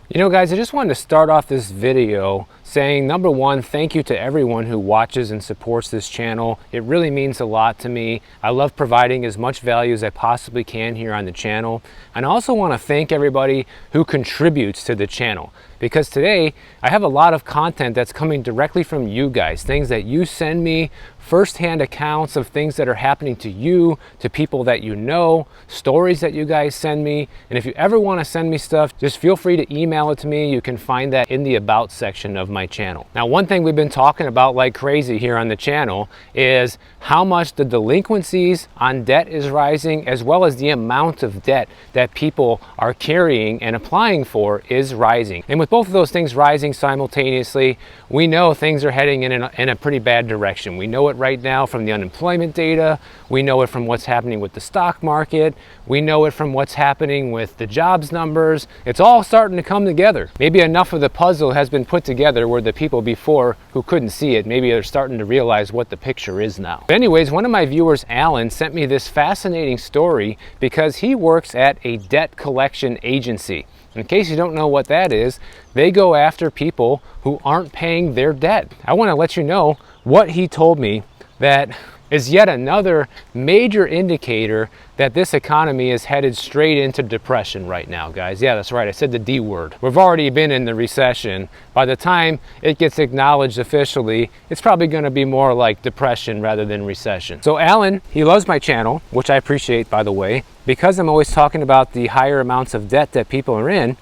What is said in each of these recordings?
You know, guys, I just wanted to start off this video saying, number one, thank you to everyone who watches and supports this channel. It really means a lot to me. I love providing as much value as I possibly can here on the channel. And I also want to thank everybody who contributes to the channel, because today I have a lot of content that's coming directly from you guys, things that you send me, first-hand accounts of things that are happening to you, to people that you know, stories that you guys send me. And if you ever want to send me stuff, just feel free to email it to me. You can find that in the About section of my channel. Now, one thing we've been talking about like crazy here on the channel is how much the delinquencies on debt is rising, as well as the amount of debt that people are carrying and applying for is rising. And with both of those things rising simultaneously, we know things are heading in a pretty bad direction. We know it right now from the unemployment data. We know it from what's happening with the stock market. We know it from what's happening with the jobs numbers. It's all starting to come together. Maybe enough of the puzzle has been put together where the people before who couldn't see it, maybe they're starting to realize what the picture is now. But anyways, one of my viewers, Alan, sent me this fascinating story because he works at a debt collection agency. In case you don't know what that is, they go after people who aren't paying their debt. I want to let you know what he told me that is yet another major indicator that this economy is headed straight into depression right now, guys. Yeah, that's right, I said the D word. We've already been in the recession. By the time it gets acknowledged officially, it's probably gonna be more like depression rather than recession. So Alan, he loves my channel, which I appreciate, by the way, because I'm always talking about the higher amounts of debt that people are in.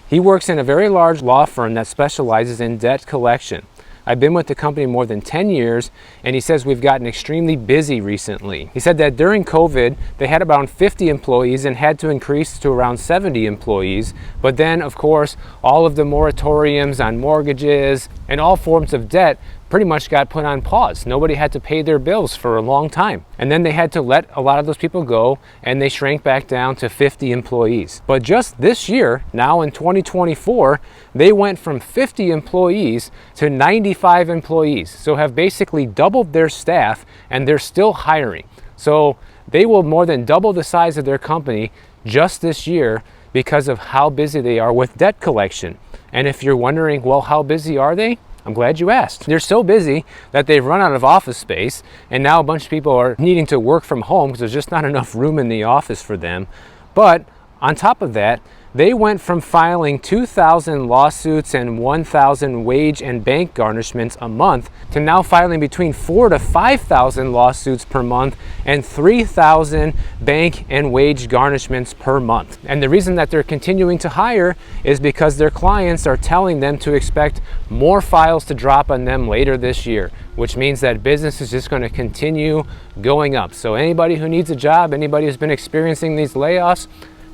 He works in a very large law firm that specializes in debt collection. I've been with the company more than 10 years, and he says we've gotten extremely busy recently. He said that during COVID, they had around 50 employees and had to increase to around 70 employees. But then, of course, all of the moratoriums on mortgages and all forms of debt pretty much got put on pause. Nobody had to pay their bills for a long time. And then they had to let a lot of those people go, and they shrank back down to 50 employees. But just this year, now in 2024, they went from 50 employees to 95 employees. So have basically doubled their staff, and they're still hiring. So they will more than double the size of their company just this year because of how busy they are with debt collection. And if you're wondering, well, how busy are they? I'm glad you asked. They're so busy that they've run out of office space, and now a bunch of people are needing to work from home because there's just not enough room in the office for them. But on top of that, they went from filing 2,000 lawsuits and 1,000 wage and bank garnishments a month to now filing between 4,000 to 5,000 lawsuits per month and 3,000 bank and wage garnishments per month. And the reason that they're continuing to hire is because their clients are telling them to expect more files to drop on them later this year, which means that business is just going to continue going up. So anybody who needs a job, anybody who's been experiencing these layoffs,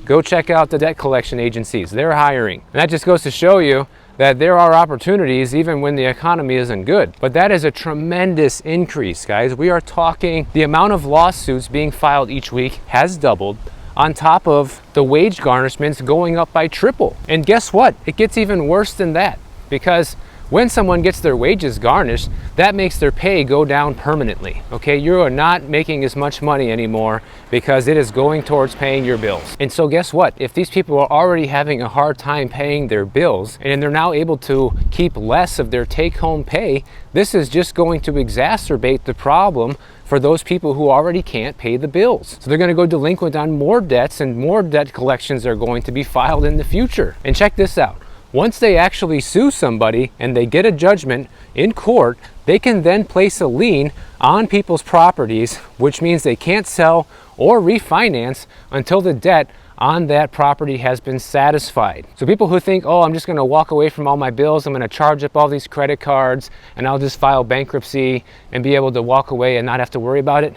go check out the debt collection agencies. They're hiring. And that just goes to show you that there are opportunities even when the economy isn't good. But that is a tremendous increase, guys. We are talking the amount of lawsuits being filed each week has doubled, on top of the wage garnishments going up by triple. And guess what? It gets even worse than that, because when someone gets their wages garnished, that makes their pay go down permanently, okay? You are not making as much money anymore because it is going towards paying your bills. And so guess what? If these people are already having a hard time paying their bills, and they're now able to keep less of their take-home pay, this is just going to exacerbate the problem for those people who already can't pay the bills. So they're gonna go delinquent on more debts, and more debt collections are going to be filed in the future. And check this out. Once they actually sue somebody and they get a judgment in court, they can then place a lien on people's properties, which means they can't sell or refinance until the debt on that property has been satisfied. So people who think, oh, I'm just gonna walk away from all my bills, I'm gonna charge up all these credit cards, and I'll just file bankruptcy and be able to walk away and not have to worry about it.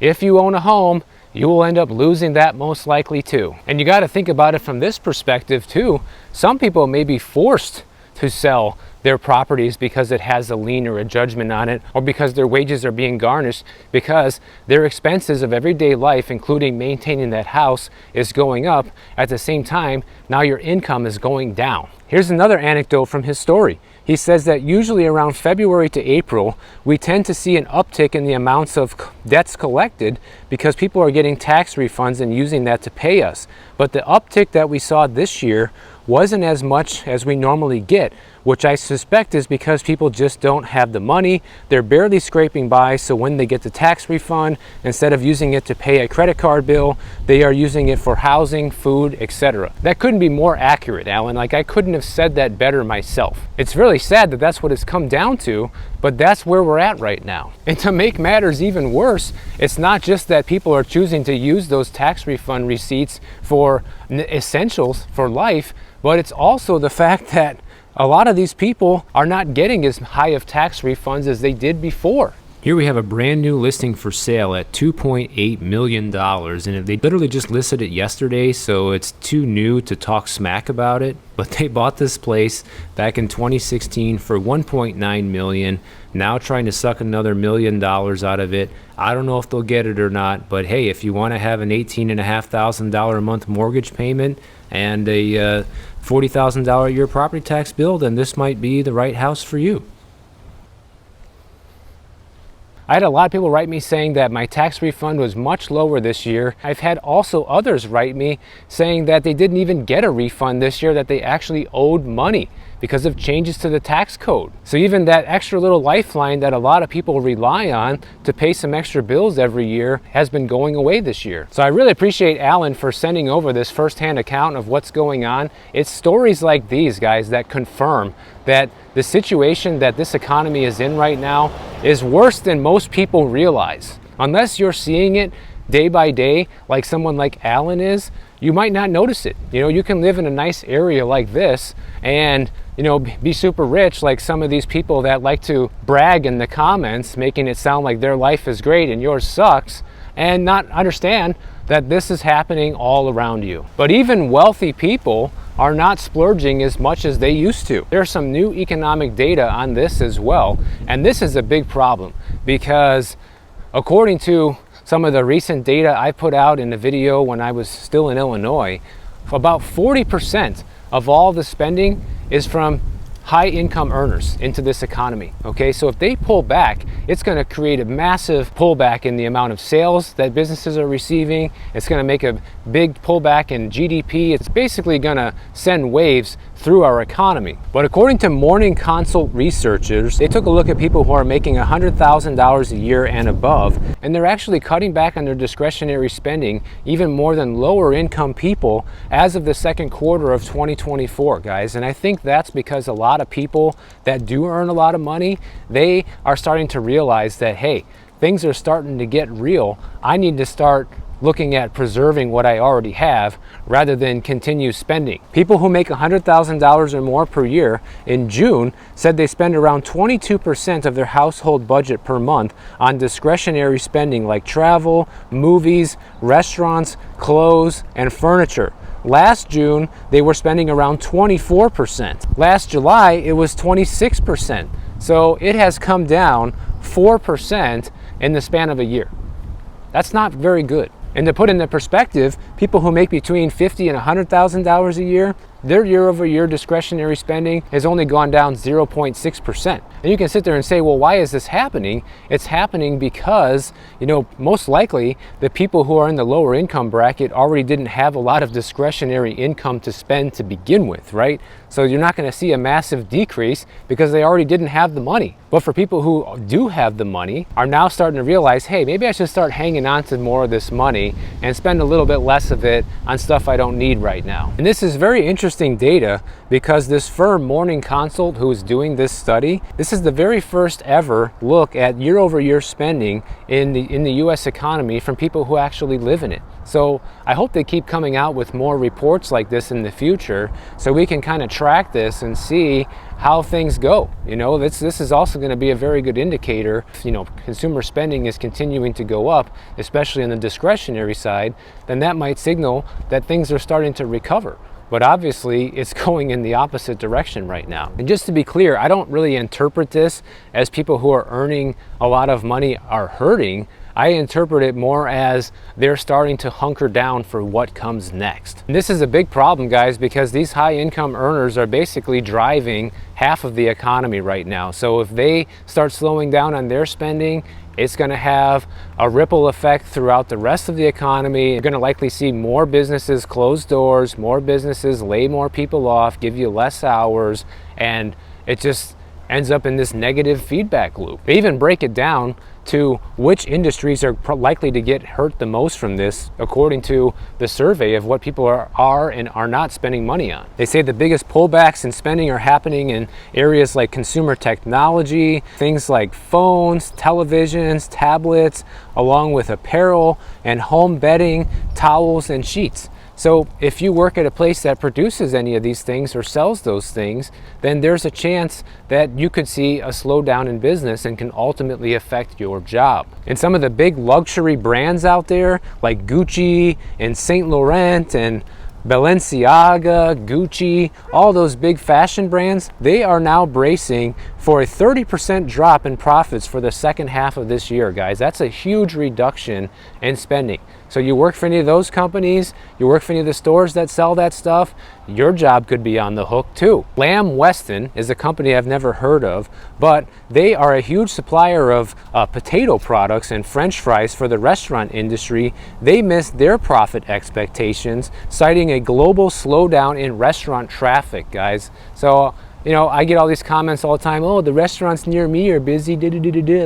If you own a home, you will end up losing that most likely too. And you got to think about it from this perspective too. Some people may be forced to sell their properties because it has a lien or a judgment on it, or because their wages are being garnished, because their expenses of everyday life, including maintaining that house, is going up. At the same time, now your income is going down. Here's another anecdote from his story. He says that usually around February to April, we tend to see an uptick in the amounts of debts collected because people are getting tax refunds and using that to pay us. But the uptick that we saw this year wasn't as much as we normally get, which I suspect is because people just don't have the money. They're barely scraping by, so when they get the tax refund, instead of using it to pay a credit card bill, they are using it for housing, food, etc. That couldn't be more accurate, Alan. Like, I couldn't have said that better myself. It's really sad that that's what it's come down to, but that's where we're at right now. And to make matters even worse, it's not just that people are choosing to use those tax refund receipts for essentials for life, but it's also the fact that a lot of these people are not getting as high of tax refunds as they did before. Here we have a brand new listing for sale at $2.8 million, and they literally just listed it yesterday, so it's too new to talk smack about it. But they bought this place back in 2016 for $1.9 million, now trying to suck another $1 million out of it. I don't know if they'll get it or not, but hey, if you want to have an $18,500 a month mortgage payment and a $40,000 a year property tax bill, then this might be the right house for you. I had a lot of people write me saying that my tax refund was much lower this year. I've had also others write me saying that they didn't even get a refund this year, that they actually owed money because of changes to the tax code. So even that extra little lifeline that a lot of people rely on to pay some extra bills every year has been going away this year. So I really appreciate Alan for sending over this firsthand account of what's going on. It's stories like these, guys, that confirm that the situation that this economy is in right now is worse than most people realize. Unless you're seeing it day by day, like someone like Alan is, you might not notice it. You know, you can live in a nice area like this and, you know, be super rich like some of these people that like to brag in the comments, making it sound like their life is great and yours sucks, and not understand that this is happening all around you. But even wealthy people are not splurging as much as they used to. There's some new economic data on this as well, and this is a big problem because according to some of the recent data I put out in the video when I was still in Illinois, about 40% of all the spending is from high income earners into this economy. Okay, so if they pull back, it's going to create a massive pullback in the amount of sales that businesses are receiving. It's going to make a big pullback in GDP. It's basically going to send waves through our economy. But according to Morning Consult researchers, they took a look at people who are making $100,000 a year and above, and they're actually cutting back on their discretionary spending even more than lower income people as of the second quarter of 2024, guys. And I think that's because a lot of people that do earn a lot of money, they are starting to realize that, hey, things are starting to get real. I need to start looking at preserving what I already have rather than continue spending. People who make $100,000 or more per year in June said they spend around 22% of their household budget per month on discretionary spending like travel, movies, restaurants, clothes, and furniture. Last June, they were spending around 24%. Last July, it was 26%. So it has come down 4% in the span of a year. That's not very good. And to put into perspective, people who make between $50,000 and $100,000 a year, their year-over-year discretionary spending has only gone down 0.6%. And you can sit there and say, well, why is this happening? It's happening because, you know, most likely the people who are in the lower income bracket already didn't have a lot of discretionary income to spend to begin with, right? So you're not going to see a massive decrease because they already didn't have the money. But for people who do have the money are now starting to realize, hey, maybe I should start hanging on to more of this money and spend a little bit less of it on stuff I don't need right now. And this is very interesting data because this firm Morning Consult, who is doing this study, this is the very first ever look at year-over-year spending in the US economy from people who actually live in it. So I hope they keep coming out with more reports like this in the future so we can kind of track this and see how things go. You know, this is also going to be a very good indicator. If, you know, consumer spending is continuing to go up, especially on the discretionary side, then that might signal that things are starting to recover. But obviously it's going in the opposite direction right now. And just to be clear, I don't really interpret this as people who are earning a lot of money are hurting. I interpret it more as they're starting to hunker down for what comes next. And this is a big problem, guys, because these high income earners are basically driving half of the economy right now. So if they start slowing down on their spending, it's going to have a ripple effect throughout the rest of the economy. You're going to likely see more businesses close doors, more businesses lay more people off, give you less hours, and it just ends up in this negative feedback loop. They even break it down to which industries are likely to get hurt the most from this, according to the survey of what people are and are not spending money on. They say the biggest pullbacks in spending are happening in areas like consumer technology, things like phones, televisions, tablets, along with apparel and home bedding, towels, and sheets. So if you work at a place that produces any of these things or sells those things, then there's a chance that you could see a slowdown in business and can ultimately affect your job. And some of the big luxury brands out there, like Gucci and Saint Laurent and Balenciaga, Gucci, all those big fashion brands, they are now bracing for a 30% drop in profits for the second half of this year, guys. That's a huge reduction in spending. So you work for any of those companies, you work for any of the stores that sell that stuff, your job could be on the hook too. Lamb Weston is a company I've never heard of, but they are a huge supplier of potato products and French fries for the restaurant industry. They missed their profit expectations, citing a global slowdown in restaurant traffic, guys. So, you know, I get all these comments all the time, oh, the restaurants near me are busy,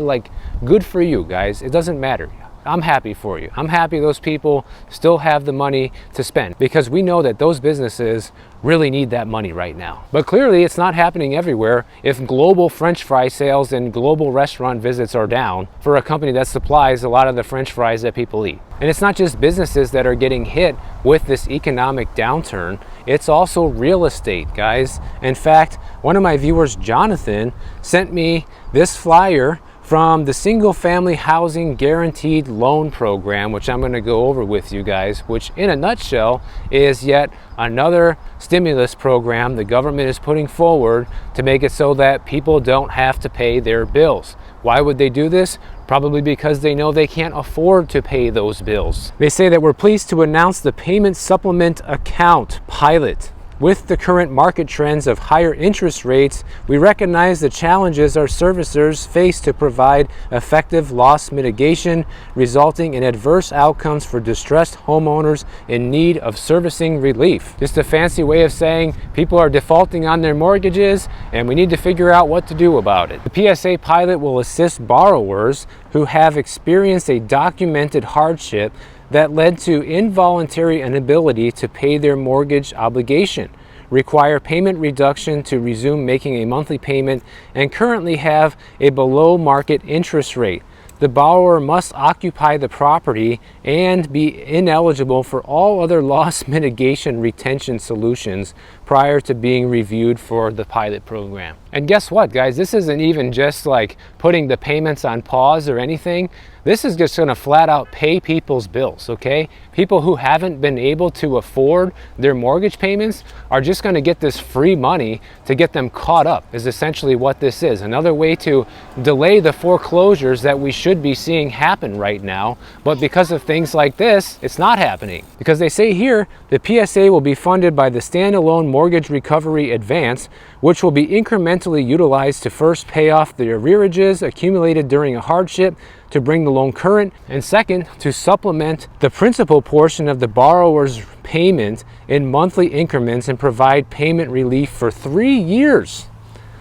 like, good for you, guys. It doesn't matter. I'm happy for you. I'm happy those people still have the money to spend, because we know that those businesses really need that money right now. But clearly it's not happening everywhere if global French fry sales and global restaurant visits are down for a company that supplies a lot of the French fries that people eat. And it's not just businesses that are getting hit with this economic downturn, it's also real estate, guys. In fact, one of my viewers, Jonathan, sent me this flyer from the Single Family Housing Guaranteed Loan Program, which I'm going to go over with you guys, which in a nutshell is yet another stimulus program the government is putting forward to make it so that people don't have to pay their bills. Why would they do this? Probably because they know they can't afford to pay those bills. They say that we're pleased to announce the Payment Supplement Account pilot. With the current market trends of higher interest rates, we recognize the challenges our servicers face to provide effective loss mitigation, resulting in adverse outcomes for distressed homeowners in need of servicing relief. Just a fancy way of saying people are defaulting on their mortgages and we need to figure out what to do about it. The PSA pilot will assist borrowers who have experienced a documented hardship that led to involuntary inability to pay their mortgage obligation, require payment reduction to resume making a monthly payment, and currently have a below market interest rate. The borrower must occupy the property and be ineligible for all other loss mitigation retention solutions prior to being reviewed for the pilot program. And guess what, guys? This isn't even just like putting the payments on pause or anything. This is just going to flat out pay people's bills, okay? People who haven't been able to afford their mortgage payments are just going to get this free money to get them caught up, is essentially what this is. Another way to delay the foreclosures that we should be seeing happen right now, but because of things like this, it's not happening. Because they say here, the PSA will be funded by the standalone mortgage recovery advance, which will be incrementally utilized to first pay off the arrearages accumulated during a hardship to bring the loan current, and second, to supplement the principal portion of the borrower's payment in monthly increments and provide payment relief for 3 years.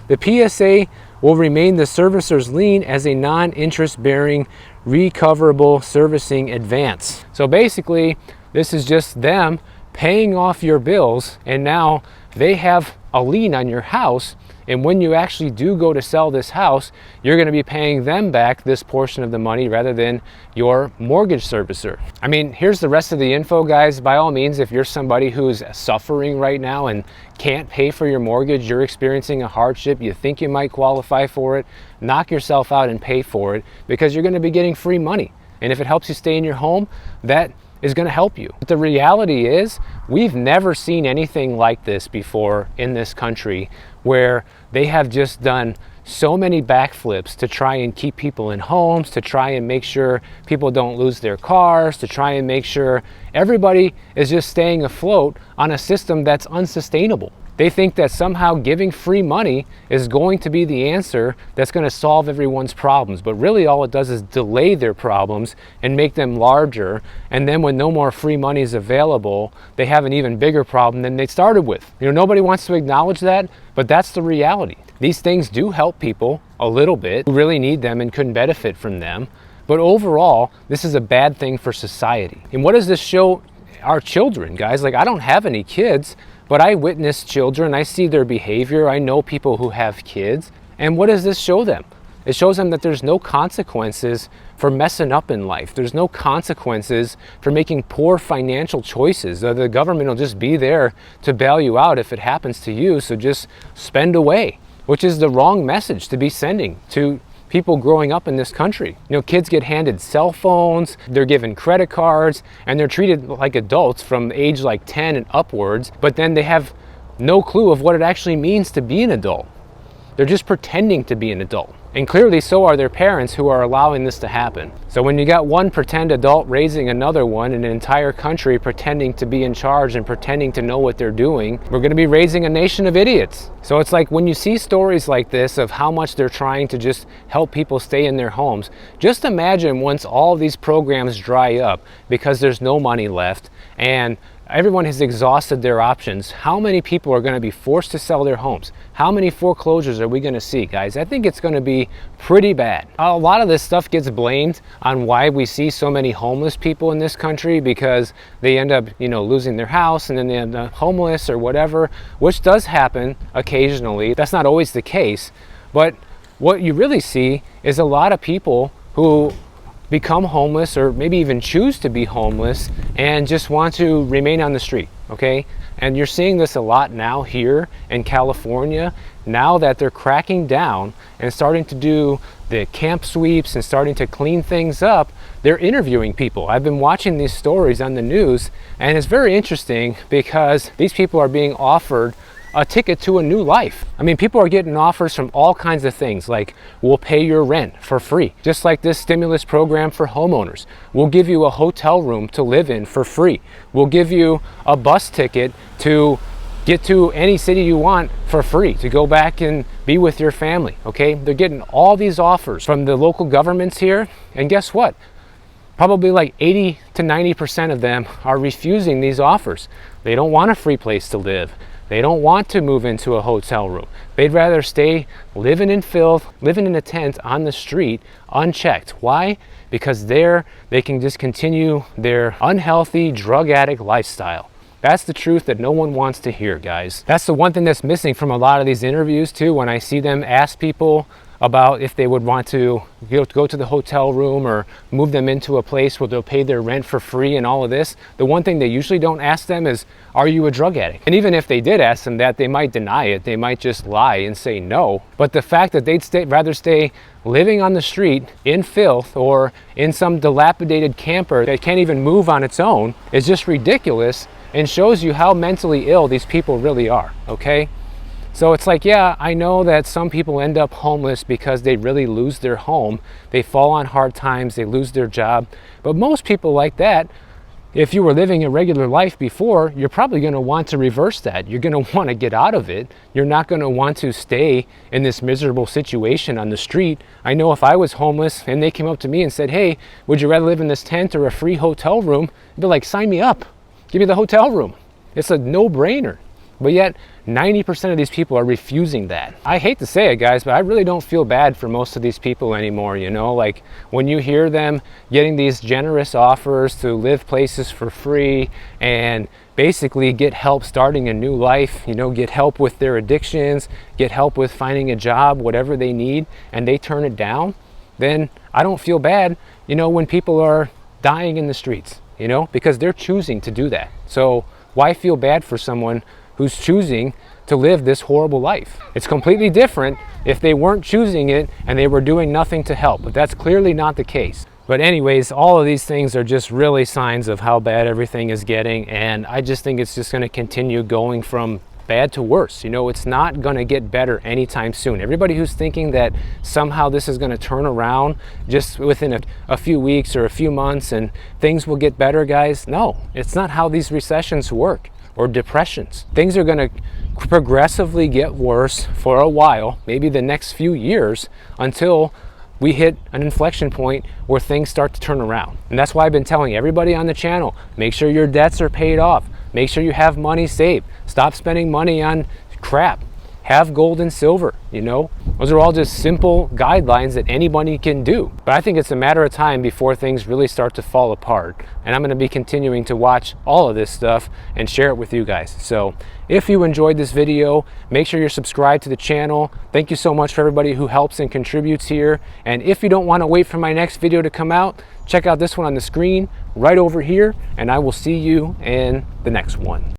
The PSA will remain the servicer's lien as a non-interest bearing recoverable servicing advance. So basically, this is just them paying off your bills, and now they have a lien on your house, and when you actually do go to sell this house, you're going to be paying them back this portion of the money rather than your mortgage servicer. I mean, here's the rest of the info, guys. By all means, if you're somebody who's suffering right now and can't pay for your mortgage, you're experiencing a hardship, you think you might qualify for it, knock yourself out and pay for it, because you're going to be getting free money. And if it helps you stay in your home, that is going to help you. But the reality is, we've never seen anything like this before in this country, where they have just done so many backflips to try and keep people in homes, to try and make sure people don't lose their cars, to try and make sure everybody is just staying afloat on a system that's unsustainable. They think that somehow giving free money is going to be the answer that's going to solve everyone's problems. But really all it does is delay their problems and make them larger. And then when no more free money is available, they have an even bigger problem than they started with. You know, nobody wants to acknowledge that, but that's the reality. These things do help people a little bit who really need them and couldn't benefit from them. But overall, this is a bad thing for society. And what does this show our children, guys? Like, I don't have any kids, but I witness children, I see their behavior, I know people who have kids, and what does this show them? It shows them that there's no consequences for messing up in life. There's no consequences for making poor financial choices. The government will just be there to bail you out if it happens to you, so just spend away, which is the wrong message to be sending to people growing up in this country. You know, kids get handed cell phones, they're given credit cards, and they're treated like adults from age like 10 and upwards, but then they have no clue of what it actually means to be an adult. They're just pretending to be an adult. And clearly so are their parents who are allowing this to happen. So when you got one pretend adult raising another one in an entire country pretending to be in charge and pretending to know what they're doing, we're going to be raising a nation of idiots. So it's like when you see stories like this of how much they're trying to just help people stay in their homes, just imagine once all these programs dry up because there's no money left and everyone has exhausted their options, how many people are going to be forced to sell their homes? How many foreclosures are we going to see, guys? I think it's going to be pretty bad. A lot of this stuff gets blamed on why we see so many homeless people in this country, because they end up, you know, losing their house and then they end up homeless or whatever, which does happen occasionally. That's not always the case. But what you really see is a lot of people who become homeless or maybe even choose to be homeless and just want to remain on the street, okay? And you're seeing this a lot now here in California, now that they're cracking down and starting to do the camp sweeps and starting to clean things up. They're interviewing people. I've been watching these stories on the news, and it's very interesting because these people are being offered a ticket to a new life. I mean, people are getting offers from all kinds of things, like we'll pay your rent for free, just like this stimulus program for homeowners. We'll give you a hotel room to live in for free. We'll give you a bus ticket to get to any city you want for free, to go back and be with your family, okay? They're getting all these offers from the local governments here, and guess what? Probably like 80 to 90% of them are refusing these offers. They don't want a free place to live. They don't want to move into a hotel room. They'd rather stay living in filth, living in a tent on the street, unchecked. Why? Because there they can just continue their unhealthy drug addict lifestyle. That's the truth that no one wants to hear, guys. That's the one thing that's missing from a lot of these interviews too, when I see them ask people about if they would want to go to the hotel room or move them into a place where they'll pay their rent for free and all of this. The one thing they usually don't ask them is, are you a drug addict? And even if they did ask them that, they might deny it. They might just lie and say no. But the fact that they'd rather stay living on the street in filth or in some dilapidated camper that can't even move on its own is just ridiculous and shows you how mentally ill these people really are, okay? So it's like, yeah, I know that some people end up homeless because they really lose their home. They fall on hard times, they lose their job. But most people like that, if you were living a regular life before, you're probably going to want to reverse that. You're going to want to get out of it. You're not going to want to stay in this miserable situation on the street. I know if I was homeless and they came up to me and said, hey, would you rather live in this tent or a free hotel room? I'd be like, sign me up. Give me the hotel room. It's a no-brainer. But yet 90% of these people are refusing that. I hate to say it, guys, but I really don't feel bad for most of these people anymore, you know? Like when you hear them getting these generous offers to live places for free and basically get help starting a new life, you know, get help with their addictions, get help with finding a job, whatever they need, and they turn it down, then I don't feel bad, you know, when people are dying in the streets, you know, because they're choosing to do that. So why feel bad for someone who's choosing to live this horrible life? It's completely different if they weren't choosing it and they were doing nothing to help, but that's clearly not the case. But anyways, all of these things are just really signs of how bad everything is getting, and I just think it's just going to continue going from bad to worse. You know, it's not going to get better anytime soon. Everybody who's thinking that somehow this is going to turn around just within a few weeks or a few months and things will get better, guys, no, it's not how these recessions work, or depressions. Things are going to progressively get worse for a while, maybe the next few years, until we hit an inflection point where things start to turn around. And that's why I've been telling everybody on the channel, make sure your debts are paid off. Make sure you have money saved. Stop spending money on crap. Have gold and silver, you know? Those are all just simple guidelines that anybody can do. But I think it's a matter of time before things really start to fall apart. And I'm gonna be continuing to watch all of this stuff and share it with you guys. So if you enjoyed this video, make sure you're subscribed to the channel. Thank you so much for everybody who helps and contributes here. And if you don't wanna wait for my next video to come out, check out this one on the screen right over here, and I will see you in the next one.